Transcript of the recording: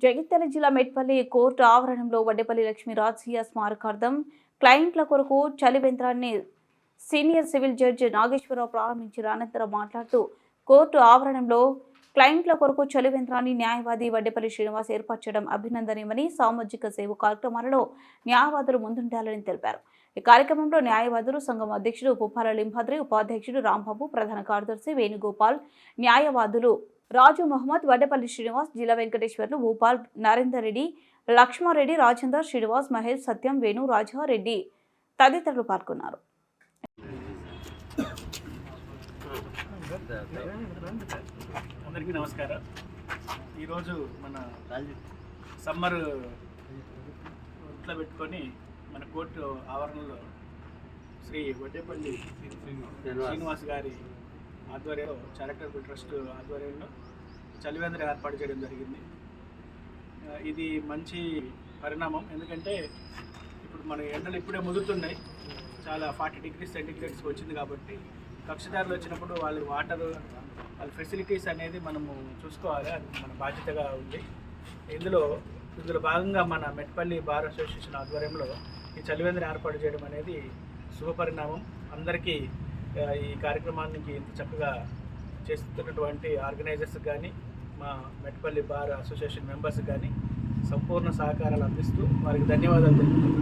జగిత్యాల జిల్లా మెట్పల్లి కోర్టు ఆవరణంలో వడ్డేపల్లి లక్ష్మీ రాజయ్య స్మారకార్థం క్లయింట్ల కొరకు చలివేంద్రాన్ని సీనియర్ సివిల్ జడ్జి నాగేశ్వరరావు ప్రారంభించిన అనంతరం మాట్లాడుతూ కోర్టు ఆవరణంలో క్లయింట్ల కొరకు చలివేంద్రాన్ని న్యాయవాది వడ్డేపల్లి శ్రీనివాస్ ఏర్పాటు చేయడం అభినందనీయమని సామాజిక సేవ కార్యక్రమాలలో న్యాయవాదులు ముందుండాలని తెలిపారు. ఈ కార్యక్రమంలో న్యాయవాదులు సంఘం అధ్యక్షుడు పుప్పాల లింభద్రి, ఉపాధ్యక్షుడు రాంబాబు, ప్రధాన కార్యదర్శి వేణుగోపాల్, న్యాయవాదులు రాజు మహమ్మద్, వడ్డేపల్లి శ్రీనివాస్, జిల్లా వెంకటేశ్వర్లు, భూపాల్, నరేందర్ రెడ్డి, లక్ష్మారెడ్డి, రాజేందర్, శ్రీనివాస్, మహేష్, సత్యం, వేణు, రాజారెడ్డి తదితరులు పాల్గొన్నారు. అందరికీ నమస్కారం. ఈరోజు మన సమ్మర్ ఇంట్లో పెట్టుకొని మన కోర్టు ఆవరణలో శ్రీ వడ్డేపల్లి శ్రీనివాస్ గారి ఆధ్వర్యంలో చారిటబుల్ ట్రస్ట్ ఆధ్వర్యంలో చలివేంద్రం ఏర్పాటు చేయడం జరిగింది. ఇది మంచి పరిణామం. ఎందుకంటే ఇప్పుడు మన ఎండలు ఇప్పుడే ముదురుతున్నాయి, చాలా 40 degrees సెంటిగ్రేడ్స్ వచ్చింది. కాబట్టి కక్షదారులు వచ్చినప్పుడు వాళ్ళ వాటర్, వాళ్ళ ఫెసిలిటీస్ అనేది మనము చూసుకోవాలి, అది మన బాధ్యతగా ఉంది. ఇందులో భాగంగా మన మెట్పల్లి బార్ అసోసియేషన్ ఆధ్వర్యంలో ఈ చలివేంద్రం ఏర్పాటు చేయడం అనేది శుభపరిణామం. అందరికీ ఈ కార్యక్రమానికి ఇంత చక్కగా చేస్తున్నటువంటి ఆర్గనైజర్స్ కానీ, మా మెట్పల్లి బార్ అసోసియేషన్ మెంబర్స్ కానీ సంపూర్ణ సహకారాలు అందిస్తూ వారికి ధన్యవాదాలు తెలుపుతున్నాను.